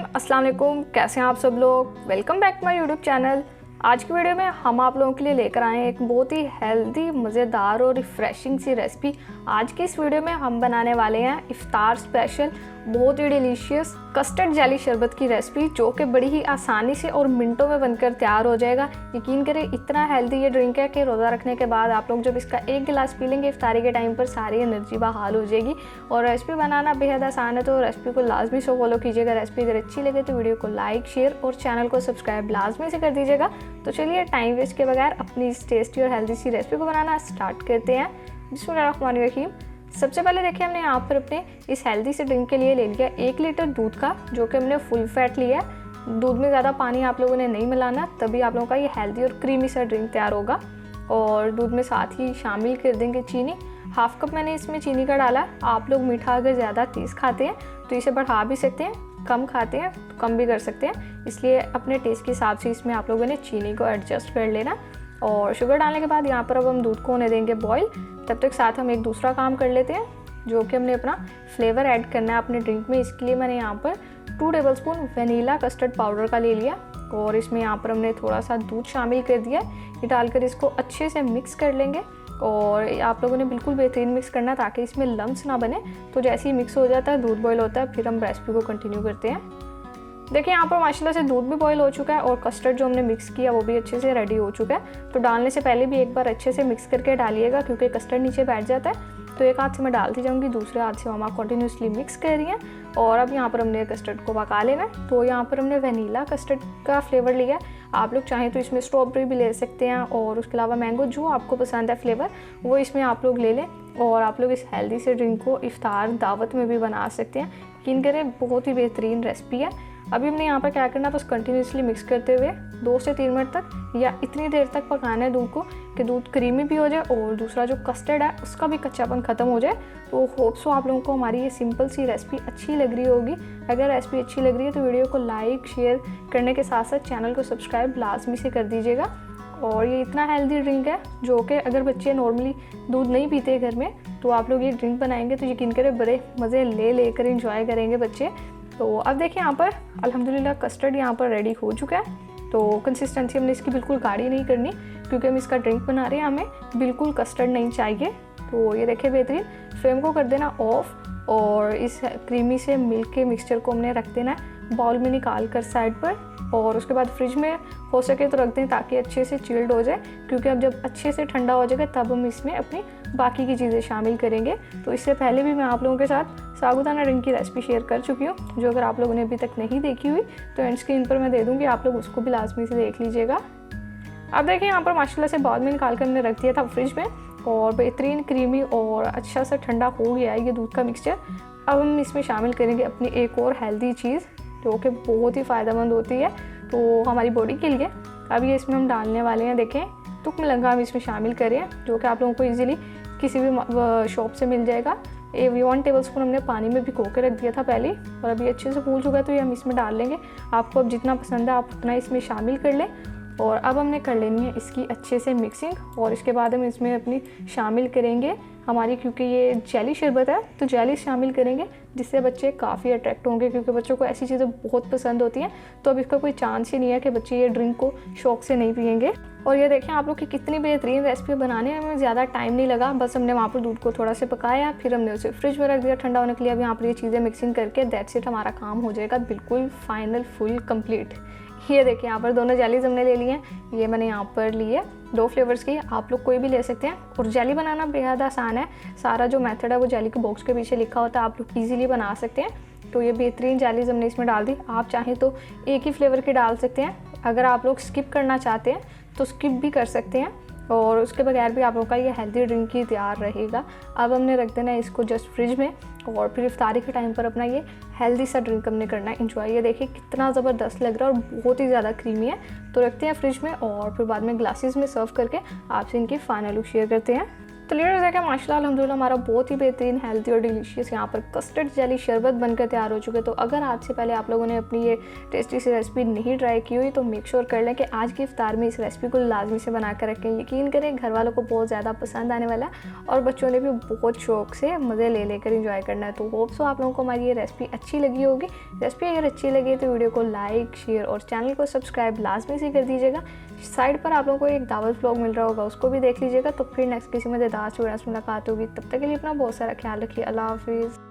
अस्सलाम वालेकुम, कैसे हैं आप सब लोग। Welcome back to my YouTube channel. आज की वीडियो में हम आप लोगों के लिए लेकर आए हैं एक बहुत ही हेल्दी, मज़ेदार और रिफ़्रेशिंग सी रेसिपी। आज की इस वीडियो में हम बनाने वाले हैं इफ्तार स्पेशल बहुत ही डिलीशियस कस्टर्ड जेली शरबत की रेसिपी, जो कि बड़ी ही आसानी से और मिनटों में बनकर तैयार हो जाएगा। यकीन करें, इतना हेल्दी ये ड्रिंक है कि रोज़ा रखने के बाद आप लोग जब इसका एक गिलास पी लेंगे इफ्तारी के टाइम पर, सारी एनर्जी बहाल हो जाएगी। और रेसिपी बनाना बेहद आसान है, तो रेसिपी को लाजमी से फॉलो कीजिएगा। रेसिपी अगर अच्छी लगे तो वीडियो को लाइक, शेयर और चैनल को सब्सक्राइब लाजमी से कर दीजिएगा। तो चलिए टाइम वेस्ट के बगैर अपनी इस टेस्टी और हेल्दी सी रेसिपी को बनाना स्टार्ट करते हैं। बिस्मिल्लाहिर्रहमानिर्रहीम। सबसे पहले देखिए, हमने यहाँ पर अपने इस हेल्दी से ड्रिंक के लिए ले लिया 1 लीटर दूध का, जो कि हमने फुल फैट लिया है। दूध में ज़्यादा पानी आप लोगों ने नहीं मिलाना, तभी आप लोगों का ये हेल्दी और क्रीमी सा ड्रिंक तैयार होगा। और दूध में साथ ही शामिल कर देंगे चीनी। हाफ कप मैंने इसमें चीनी का डाला। आप लोग मीठा अगर ज़्यादा तेज़ खाते हैं तो इसे बढ़ा भी सकते हैं, कम खाते हैं तो कम भी कर सकते हैं, इसलिए अपने टेस्ट के हिसाब से इसमें आप लोगों ने चीनी को एडजस्ट कर लेना। और शुगर डालने के बाद यहाँ पर अब हम दूध को होने देंगे बॉईल। तब तक साथ हम एक दूसरा काम कर लेते हैं, जो कि हमने अपना फ्लेवर ऐड करना है अपने ड्रिंक में। इसके लिए मैंने यहाँ पर 2 टेबलस्पून वनीला कस्टर्ड पाउडर का ले लिया और इसमें यहाँ पर हमने थोड़ा सा दूध शामिल कर दिया। ये डालकर इसको अच्छे से मिक्स कर लेंगे और आप लोगों ने बिल्कुल बेहतरीन मिक्स करना ताकि इसमें लम्स ना बने। तो जैसे ही मिक्स हो जाता है, दूध बॉईल होता है, फिर हम रेसिपी को कंटिन्यू करते हैं। देखिए, यहाँ पर माशाल्लाह से दूध भी बॉईल हो चुका है और कस्टर्ड जो हमने मिक्स किया वो भी अच्छे से रेडी हो चुका है। तो डालने से पहले भी एक बार अच्छे से मिक्स करके डालिएगा, क्योंकि कस्टर्ड नीचे बैठ जाता है। तो एक हाथ से मैं डालती जाऊँगी, दूसरे हाथ से हम कंटिन्यूसली मिक्स कर रही हैं। और अब यहाँ पर हमने कस्टर्ड को पका लेना है। तो यहाँ पर हमने वनीला कस्टर्ड का फ्लेवर लिया है। आप लोग चाहें तो इसमें स्ट्रॉबेरी भी ले सकते हैं और उसके अलावा मैंगो, जो आपको पसंद है फ्लेवर वो इसमें आप लोग ले लें। और आप लोग इस हेल्दी से ड्रिंक को इफ्तार दावत में भी बना सकते हैं। यकीन करें, बहुत ही बेहतरीन रेसिपी है। अभी हमने यहाँ पर क्या करना है, बस कंटिन्यूसली मिक्स करते हुए 2 से 3 मिनट तक या इतनी देर तक पकाना है दूध को कि दूध क्रीमी भी हो जाए और दूसरा जो कस्टर्ड है उसका भी कच्चापन ख़त्म हो जाए। तो होप सो आप लोगों को हमारी ये सिंपल सी रेसिपी अच्छी लग रही होगी। अगर रेसिपी अच्छी लग रही है तो वीडियो को लाइक, शेयर करने के साथ साथ चैनल को सब्सक्राइब लाजमी से कर दीजिएगा। और ये इतना हेल्दी ड्रिंक है, जो कि अगर बच्चे नॉर्मली दूध नहीं पीते घर में, तो आप लोग ये ड्रिंक बनाएंगे तो यकीन करें बड़े मज़े लेकर इंजॉय करेंगे बच्चे। तो अब देखिए, यहाँ पर अल्हम्दुलिल्लाह कस्टर्ड यहाँ पर रेडी हो चुका है। तो कंसिस्टेंसी हमने इसकी बिल्कुल गाढ़ी नहीं करनी, क्योंकि हम इसका ड्रिंक बना रहे हैं, हमें बिल्कुल कस्टर्ड नहीं चाहिए। तो ये देखिए बेहतरीन। फ्लेम को कर देना ऑफ और इस क्रीमी से मिल्क के मिक्सचर को हमने रख देना है बाउल में निकाल कर साइड पर। और उसके बाद फ्रिज में हो सके तो रख दें ताकि अच्छे से चिल्ड हो जाए, क्योंकि अब जब अच्छे से ठंडा हो जाएगा तब हम इसमें अपनी बाकी की चीज़ें शामिल करेंगे। तो इससे पहले भी मैं आप लोगों के साथ साबूदाना ड्रिंक की रेसिपी शेयर कर चुकी हूँ, जो अगर आप लोगों ने अभी तक नहीं देखी हुई तो एंड स्क्रीन पर मैं दे दूँगी, आप लोग उसको भी लाजमी से देख लीजिएगा। अब देखिए, यहाँ पर माशाल्लाह से बाउल में निकाल कर हमने रख दिया था फ्रिज में और बेहतरीन क्रीमी और अच्छा सा ठंडा हो गया है ये दूध का मिक्सचर। अब हम इसमें शामिल करेंगे अपनी एक और हेल्दी चीज़, जो कि बहुत ही फ़ायदेमंद होती है तो हमारी बॉडी के लिए। अब ये इसमें हम डालने वाले हैं, देखें तुक मिलंगा हम इसमें शामिल करें, जो कि आप लोगों को इजीली किसी भी शॉप से मिल जाएगा। 1 टेबलस्पून हमने पानी में भिगो के रख दिया था पहले, और अभी अच्छे से फूल चुका है तो ये हम इसमें डाल लेंगे। आपको अब जितना पसंद है आप उतना इसमें शामिल कर लें। और अब हमने कर लेनी है इसकी अच्छे से मिक्सिंग, और इसके बाद हम इसमें अपनी शामिल करेंगे हमारी, क्योंकि ये जेली शरबत है तो जेली शामिल करेंगे, जिससे बच्चे काफ़ी अट्रैक्ट होंगे, क्योंकि बच्चों को ऐसी चीज़ें बहुत पसंद होती हैं। तो अब इसका कोई चांस ही नहीं है कि बच्चे ये ड्रिंक को शौक से नहीं पियेंगे। और ये देखें आप लोग की कितनी बेहतरीन रेसिपी बनाने में ज़्यादा टाइम नहीं लगा। बस हमने वहाँ पर दूध को थोड़ा से पकाया, फिर हमने उसे फ्रिज में रख दिया ठंडा होने के लिए। अब यहाँ पर ये चीज़ें मिक्सिंग करके दैट्स इट, हमारा काम हो जाएगा बिल्कुल फाइनल फुल कंप्लीट। ये देखिए, यहाँ पर दोनों जेलीज हमने ले लिए हैं। ये मैंने यहाँ पर लिए 2 फ्लेवर्स की, आप लोग कोई भी ले सकते हैं। और जेली बनाना बेहद आसान है, सारा जो मेथड है वो जेली के बॉक्स के पीछे लिखा होता है, आप लोग इजीली बना सकते हैं। तो ये बेहतरीन जेलीज हमने इसमें डाल दी। आप चाहें तो एक ही फ्लेवर की डाल सकते हैं, अगर आप लोग स्किप करना चाहते हैं तो स्किप भी कर सकते हैं, और उसके बगैर भी आप लोगों का ये हेल्दी ड्रिंक ही तैयार रहेगा। अब हमने रख देना है इसको जस्ट फ्रिज में, और फिर इफ्तारी के टाइम पर अपना ये हेल्दी सा ड्रिंक हमने करना है इंजॉय। ये देखिए कितना ज़बरदस्त लग रहा है और बहुत ही ज़्यादा क्रीमी है। तो रखते हैं फ्रिज में और फिर बाद में ग्लासेस में सर्व करके आपसे इनकी फाइनल लुक शेयर करते हैं। तो लीडर्स है कि माशाल्लाह अल्हम्दुलिल्लाह हमारा बहुत ही बेहतरीन हेल्दी और डिलीशियस यहाँ पर कस्टर्ड जेली शरबत बनकर तैयार हो चुके। तो अगर आज से पहले आप लोगों ने अपनी ये टेस्टी सी रेसिपी नहीं ट्राई की हुई तो मेक श्योर कर लें कि आज की इफ्तार में इस रेसिपी को लाजमी से बना कर रखें। यकीन करें घर वालों को बहुत ज़्यादा पसंद आने वाला है और बच्चों ने भी बहुत शौक से मज़े ले लेकर इंजॉय करना है। तो होप सो आप लोगों को हमारी ये रेसिपी अच्छी लगी होगी। रेसिपी अगर अच्छी लगी तो वीडियो को लाइक, शेयर और चैनल को सब्सक्राइब लाजमी से कर दीजिएगा। साइड पर आप लोगों को एक दावत व्लॉग मिल रहा होगा, उसको भी देख लीजिएगा। तो फिर नेक्स्ट किसी मज़ेदार से मुलाकात होगी। तब तक के लिए अपना बहुत सारा ख्याल रखिए। अल्लाह हाफिज़।